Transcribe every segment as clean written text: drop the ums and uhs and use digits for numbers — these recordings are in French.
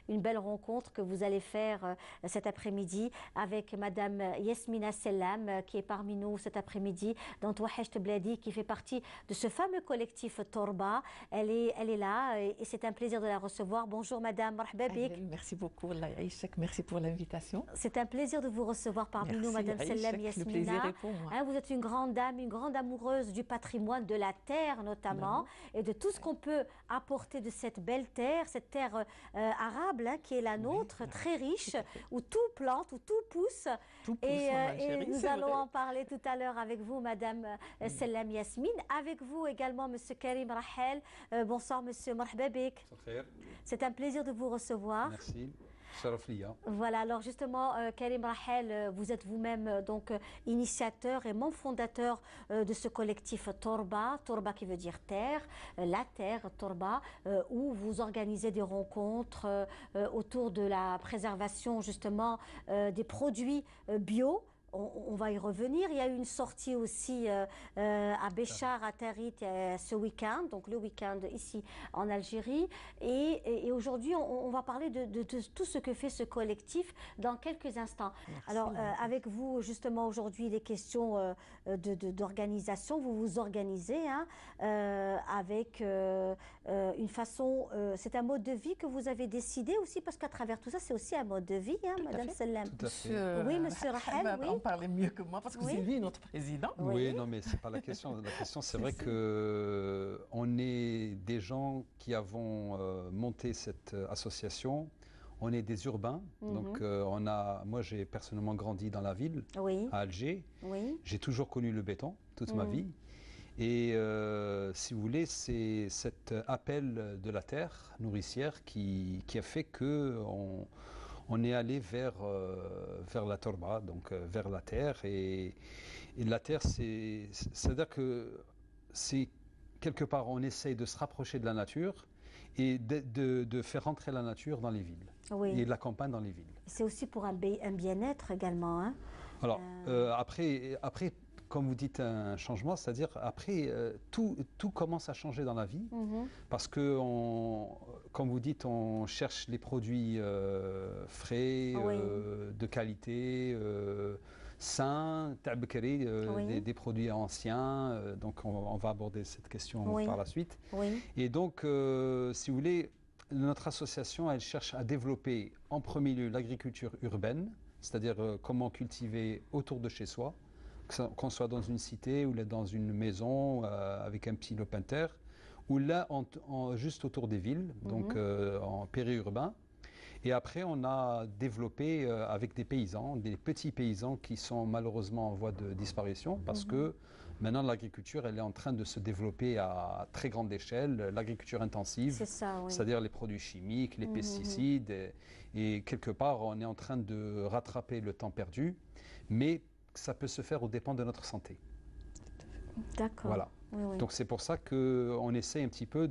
Une belle rencontre que vous allez faire cet après-midi avec Madame Yasmina Sellam qui est parmi nous cet après-midi dans Touahecht Bladi, qui fait partie de ce fameux collectif Torba. Elle est là et c'est un plaisir de la recevoir. Bonjour Madame, marhaba bik. Merci beaucoup, merci pour l'invitation. C'est un plaisir de vous recevoir parmi nous, Madame Sellam Yasmina. Le plaisir est pour moi. Vous êtes une grande dame, une grande amoureuse du patrimoine, de la terre notamment, et de tout ce qu'on peut apporter de cette belle terre, cette terre arable qui est la nôtre, très riche, où tout plante, où tout pousse. Tout pousse et nous allons en parler tout à l'heure avec vous, Madame Sellam Yasmine. Avec vous également, Monsieur Karim Rahel. Bonsoir, Monsieur marhaba bik. C'est un plaisir de vous recevoir. Merci. Voilà, alors justement, Karim Rahel, vous êtes vous-même donc initiateur et membre fondateur de ce collectif Torba, Torba qui veut dire terre, la terre, Torba, où vous organisez des rencontres autour de la préservation justement des produits bio. On va y revenir. Il y a eu une sortie aussi à Béchar, à Tarit, ce week-end, donc le week-end ici en Algérie. Et aujourd'hui, on va parler de tout ce que fait ce collectif dans quelques instants. Merci. Alors, avec vous, justement, aujourd'hui, les questions d'organisation, vous vous organisez avec une façon... c'est un mode de vie que vous avez décidé aussi, parce qu'à travers tout ça, c'est aussi un mode de vie, Madame Sellam. Oui, Monsieur Rahel, oui. On parlait mieux que moi parce que c'est lui notre président. Oui, non, mais c'est pas la question. La question, c'est vrai que on est des gens qui avons monté cette association. On est des urbains, donc moi j'ai personnellement grandi dans la ville, à Alger. J'ai toujours connu le béton toute ma vie. Et si vous voulez, c'est cet appel de la terre nourricière qui a fait que on est allé vers la torba, donc vers la terre. Et la terre, c'est-à-dire que c'est quelque part, on essaye de se rapprocher de la nature et de faire rentrer la nature dans les villes et la campagne dans les villes. C'est aussi pour un bien-être également. Hein. Alors, après, comme vous dites, un changement, c'est-à-dire après, tout commence à changer dans la vie, parce que, comme vous dites, on cherche les produits frais, de qualité, sains, des produits anciens, donc on va aborder cette question par la suite. Et donc, si vous voulez, notre association, elle cherche à développer en premier lieu l'agriculture urbaine, c'est-à-dire comment cultiver autour de chez soi, qu'on soit dans une cité ou là dans une maison avec un petit lopin de terre, ou là juste autour des villes, donc en périurbain. Et après, on a développé avec des paysans, des petits paysans qui sont malheureusement en voie de disparition, parce que maintenant l'agriculture, elle est en train de se développer à très grande échelle, l'agriculture intensive, c'est-à-dire les produits chimiques, les pesticides, et quelque part, on est en train de rattraper le temps perdu, mais ça peut se faire aux dépens de notre santé. D'accord. Voilà. Donc c'est pour ça qu'on essaie un petit peu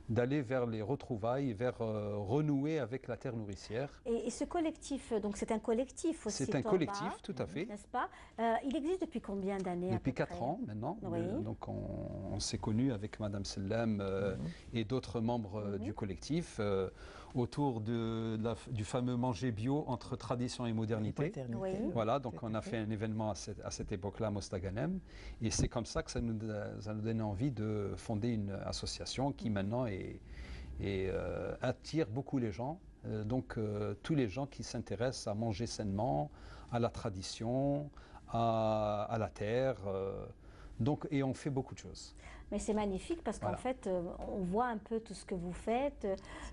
d'aller vers les retrouvailles, vers renouer avec la terre nourricière. Et ce collectif, donc c'est un collectif aussi. C'est un collectif, tout à fait. N'est-ce pas? Il existe depuis combien d'années? Depuis 4 ans maintenant. Donc on s'est connus avec Madame Sellam et d'autres membres du collectif autour du fameux manger bio entre tradition et modernité. Voilà, donc on a fait un événement à cette époque-là à Mostaganem, et c'est comme ça que ça nous donne envie de fonder une association qui maintenant attire beaucoup les gens. Donc tous les gens qui s'intéressent à manger sainement, à la tradition, à la terre. Donc, et on fait beaucoup de choses. Mais c'est magnifique parce qu'en fait, on voit un peu tout ce que vous faites.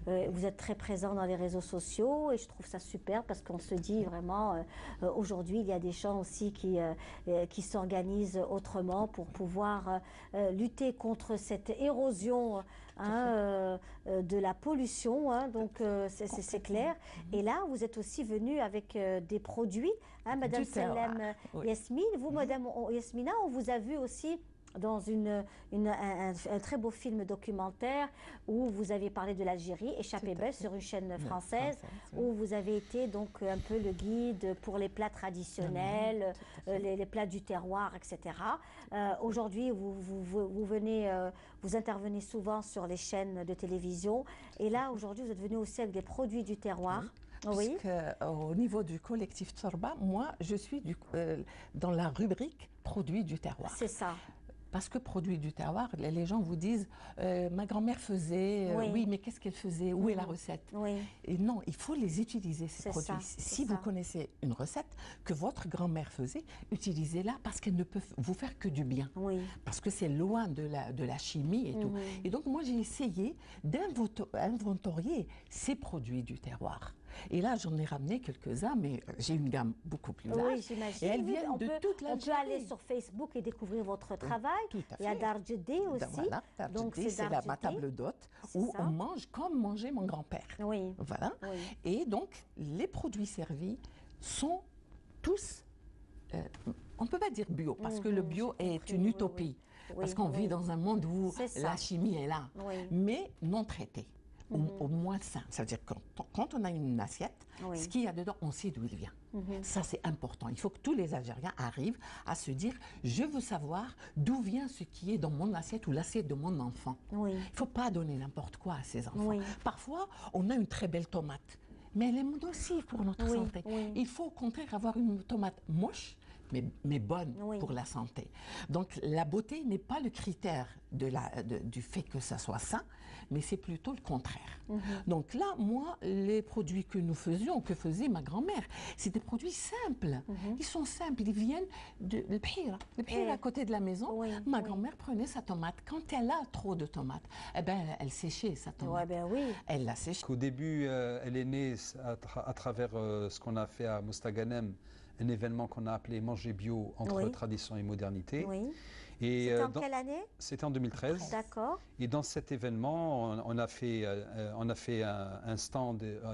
Vous êtes très présent dans les réseaux sociaux et je trouve ça super parce qu'on se dit vraiment, aujourd'hui, il y a des gens aussi qui s'organisent autrement pour pouvoir lutter contre cette érosion de la pollution. Donc, c'est clair. Et là, vous êtes aussi venu avec des produits, Madame Sellam Yasmine. Vous, Madame Yasmina, on vous a vu aussi dans un très beau film documentaire où vous avez parlé de l'Algérie, Échappée belle, sur une chaîne française, où vous avez été donc un peu le guide pour les plats traditionnels, les plats du terroir, etc. Aujourd'hui, vous intervenez souvent sur les chaînes de télévision. Et là, aujourd'hui, vous êtes venu aussi avec des produits du terroir. Oui. Au niveau du collectif Torba, moi, je suis dans la rubrique produits du terroir. C'est ça. Parce que produits du terroir, les gens vous disent ma grand-mère faisait, oui, mais qu'est-ce qu'elle faisait? Où est la recette? Et non, il faut les utiliser, ces produits. Si vous connaissez une recette que votre grand-mère faisait, utilisez-la parce qu'elle ne peut vous faire que du bien. Parce que c'est loin de la chimie et tout. Et donc, moi, j'ai essayé d'inventorier ces produits du terroir. Et là, j'en ai ramené quelques-uns, mais j'ai une gamme beaucoup plus large. Oui, j'imagine. Et elles viennent de toute l'Algérie. On peut aller sur Facebook et découvrir votre travail. Tout à fait. Il y a Darjedé aussi. Voilà, Darjedé, c'est ma table d'hôte où on mange comme mangeait mon grand-père. Oui. Voilà. Oui. Et donc, les produits servis sont tous, on ne peut pas dire bio, parce que le bio est une utopie. Parce qu'on vit dans un monde où la chimie est là, mais non traitée. Au moins sain. Ça veut dire que quand on a une assiette, ce qu'il y a dedans, on sait d'où il vient. Ça, c'est important. Il faut que tous les Algériens arrivent à se dire « je veux savoir d'où vient ce qui est dans mon assiette ou l'assiette de mon enfant ». Il ne faut pas donner n'importe quoi à ses enfants. Parfois, on a une très belle tomate, mais elle est nocive pour notre santé. Il faut au contraire avoir une tomate moche, mais bonne pour la santé. Donc, la beauté n'est pas le critère du fait que ça soit sain, mais c'est plutôt le contraire. Donc là, moi, les produits que nous faisions, que faisait ma grand-mère, c'est des produits simples. Ils sont simples, ils viennent de l'Bhira. Le à côté de la maison, ma grand-mère prenait sa tomate. Quand elle a trop de tomates, eh ben, elle séchait sa tomate. Elle la séchait. Au début, elle est née à travers ce qu'on a fait à Mostaganem, un événement qu'on a appelé Manger bio entre tradition et modernité. C'était en quelle année? C'était en 2013. D'accord. Et dans cet événement, on a fait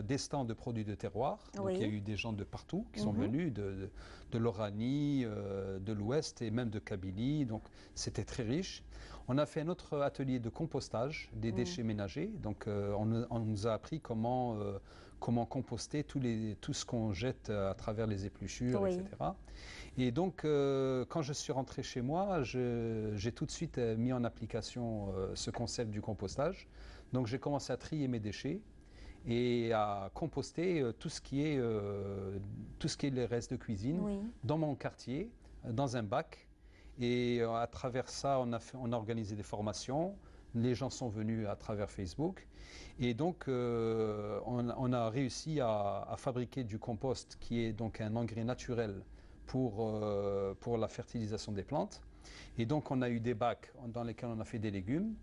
des stands de produits de terroir. Donc il y a eu des gens de partout qui sont venus, de l'Oranie, de l'Ouest et même de Kabylie. Donc c'était très riche. On a fait un autre atelier de compostage des déchets ménagers. Donc on nous a appris comment composter tout ce qu'on jette à travers les épluchures, etc. Et donc, quand je suis rentré chez moi, j'ai tout de suite mis en application ce concept du compostage. Donc, j'ai commencé à trier mes déchets et à composter tout ce qui est les restes de cuisine dans mon quartier, dans un bac. Et à travers ça, on a organisé des formations. Les gens sont venus à travers Facebook. Et donc, on a réussi à fabriquer du compost qui est donc un engrais naturel pour la fertilisation des plantes. Et donc, on a eu des bacs dans lesquels on a fait des légumes.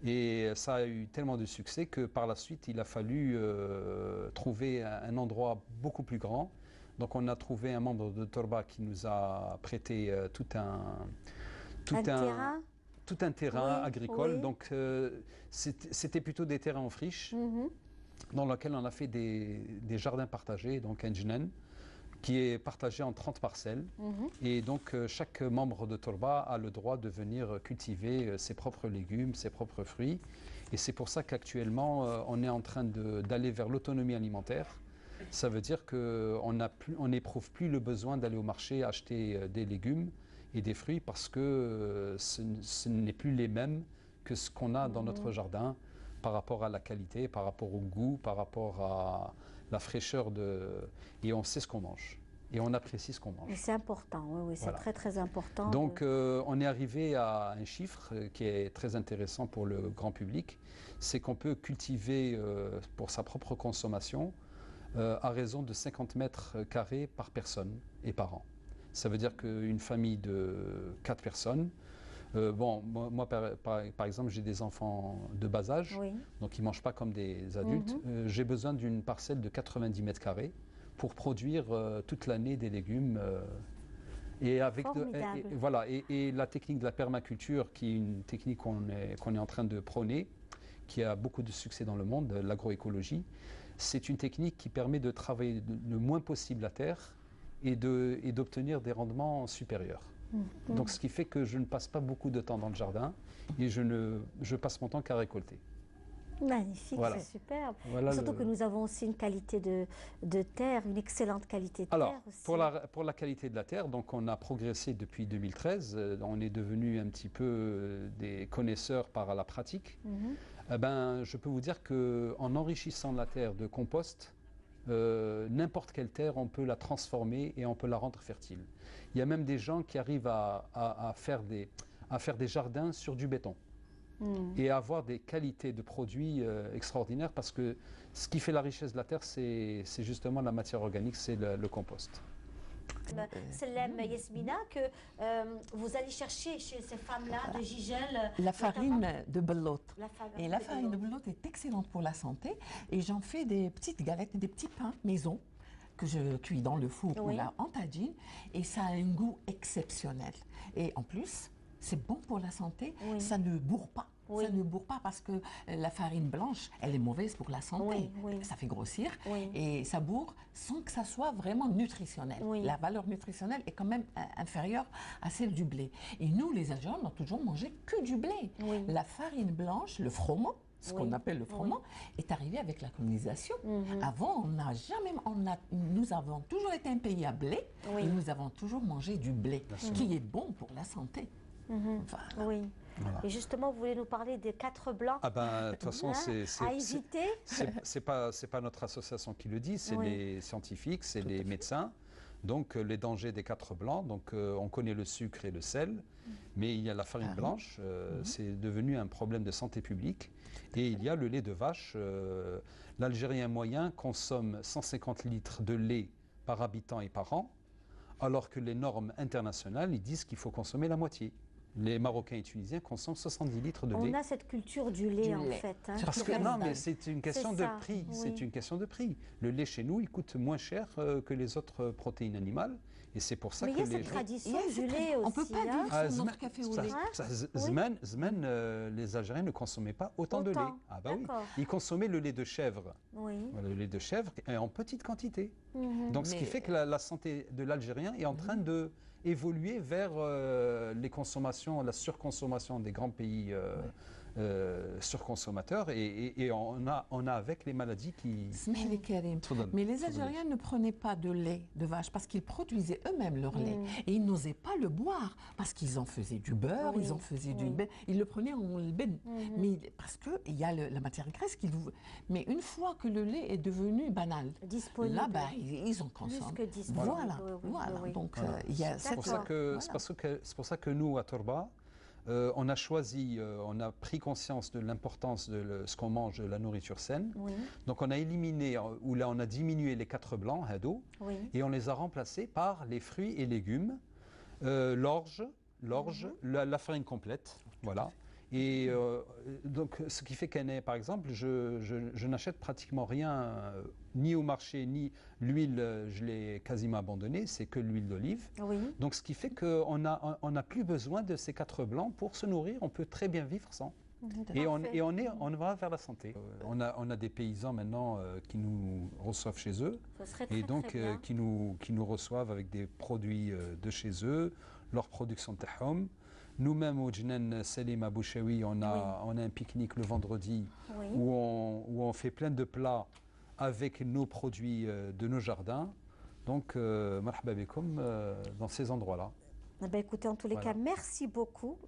Et ça a eu tellement de succès que par la suite, il a fallu trouver un endroit beaucoup plus grand. Donc, on a trouvé un membre de Torba qui nous a prêté tout un terrain agricole. Donc, c'était plutôt des terrains en friche dans lesquels on a fait des jardins partagés, donc un jnen, qui est partagé en 30 parcelles. Et donc, chaque membre de Torba a le droit de venir cultiver ses propres légumes, ses propres fruits. Et c'est pour ça qu'actuellement, on est en train d'aller vers l'autonomie alimentaire. Ça veut dire qu'on n'éprouve plus le besoin d'aller au marché acheter des légumes et des fruits parce que ce n'est plus les mêmes que ce qu'on a dans notre jardin par rapport à la qualité, par rapport au goût, par rapport à la fraîcheur et on sait ce qu'on mange et on apprécie ce qu'on mange. C'est important, oui, c'est très très important. Donc on est arrivé à un chiffre qui est très intéressant pour le grand public, c'est qu'on peut cultiver pour sa propre consommation à raison de 50 mètres carrés par personne et par an. Ça veut dire qu'une famille de 4 personnes, moi par exemple, j'ai des enfants de bas âge, donc ils ne mangent pas comme des adultes. J'ai besoin d'une parcelle de 90 mètres carrés pour produire toute l'année des légumes. Et la technique de la permaculture, qui est une technique qu'on est en train de prôner, qui a beaucoup de succès dans le monde, l'agroécologie, c'est une technique qui permet de travailler le moins possible la terre et d'obtenir des rendements supérieurs. Donc, ce qui fait que je ne passe pas beaucoup de temps dans le jardin et je passe mon temps qu'à récolter. Magnifique, Voilà. c'est superbe. Voilà Surtout que nous avons aussi une qualité de terre, une excellente qualité de Alors, terre aussi. pour la qualité de la terre, donc on a progressé depuis 2013. On est devenu un petit peu des connaisseurs par la pratique. Eh ben, je peux vous dire qu'en enrichissant la terre de compost, n'importe quelle terre, on peut la transformer et on peut la rendre fertile. Il y a même des gens qui arrivent à faire des jardins sur du béton. Et avoir des qualités de produits extraordinaires, parce que ce qui fait la richesse de la terre, c'est justement la matière organique, c'est le compost. Selem Yasmina, que vous allez chercher chez ces femmes-là de Gigel la farine de belote. Et la farine de belote belote est excellente pour la santé. Et j'en fais des petites galettes, des petits pains maison que je cuis dans le four ou là en tagine. Et ça a un goût exceptionnel. Et en plus, c'est bon pour la santé, ça ne bourre pas. Ça ne bourre pas parce que la farine blanche, elle est mauvaise pour la santé. Ça fait grossir et ça bourre sans que ça soit vraiment nutritionnel. La valeur nutritionnelle est quand même inférieure à celle du blé. Et nous, les Algériens, on a toujours mangé que du blé. La farine blanche, le froment, ce qu'on appelle le froment, est arrivé avec la colonisation. Avant, nous avons toujours été un pays à blé et nous avons toujours mangé du blé, qui est bon pour la santé. Voilà. Et justement, vous voulez nous parler des 4 blancs. Ah ben, de toute façon, à éviter. C'est pas notre association qui le dit, c'est les scientifiques, c'est les médecins. Donc, les dangers des 4 blancs. Donc, on connaît le sucre et le sel, mais il y a la farine blanche. C'est devenu un problème de santé publique. Et il y a le lait de vache. L'Algérien moyen consomme 150 litres de lait par habitant et par an, alors que les normes internationales, ils disent qu'il faut consommer la moitié. Les Marocains et Tunisiens consomment 70 litres de lait. On a cette culture du lait, en fait. Hein, parce que, non, mais c'est une question de prix. Oui. C'est une question de prix. Le lait chez nous, il coûte moins cher que les autres protéines animales. Et c'est pour ça mais que il y a cette tradition du lait aussi. On ne peut pas dire sur notre café au lait. Les Algériens ne consommaient pas autant de lait. Ah bah oui. Ils consommaient le lait de chèvre. Le lait de chèvre en petite quantité. Donc ce qui fait que la santé de l'Algérien est en train de évoluer vers la surconsommation des grands pays surconsommateurs et on a avec les maladies qui... Mais les Algériens ne prenaient pas de lait de vache parce qu'ils produisaient eux-mêmes leur lait et ils n'osaient pas le boire parce qu'ils en faisaient du beurre, ils en faisaient du ben, ils le prenaient en ben, mais parce que il y a la matière graisse qu'ils... Mais une fois que le lait est devenu banal, disponible, là ils en consomment. Voilà. Donc il y a c'est pour ça que nous à Torba, on a choisi, on a pris conscience de l'importance de ce qu'on mange, de la nourriture saine. Donc on a éliminé, ou là on a diminué les 4 blancs, hado, et on les a remplacés par les fruits et légumes, l'orge, la farine complète, voilà. Et donc ce qui fait qu'elle par exemple, je n'achète pratiquement rien, ni au marché, ni l'huile, je l'ai quasiment abandonnée, c'est que l'huile d'olive. Donc ce qui fait qu'on n'a plus besoin de ces 4 blancs pour se nourrir, on peut très bien vivre sans. Et on va vers la santé. On a des paysans maintenant qui nous reçoivent chez eux et donc qui nous reçoivent avec des produits de chez eux, leur production de tahom. Nous-mêmes au Djenan Salim à Bouchaoui, on a un pique-nique le vendredi où on fait plein de plats avec nos produits de nos jardins. Donc, marhaba bikoum dans ces endroits-là. Écoutez, en tous les cas, merci beaucoup.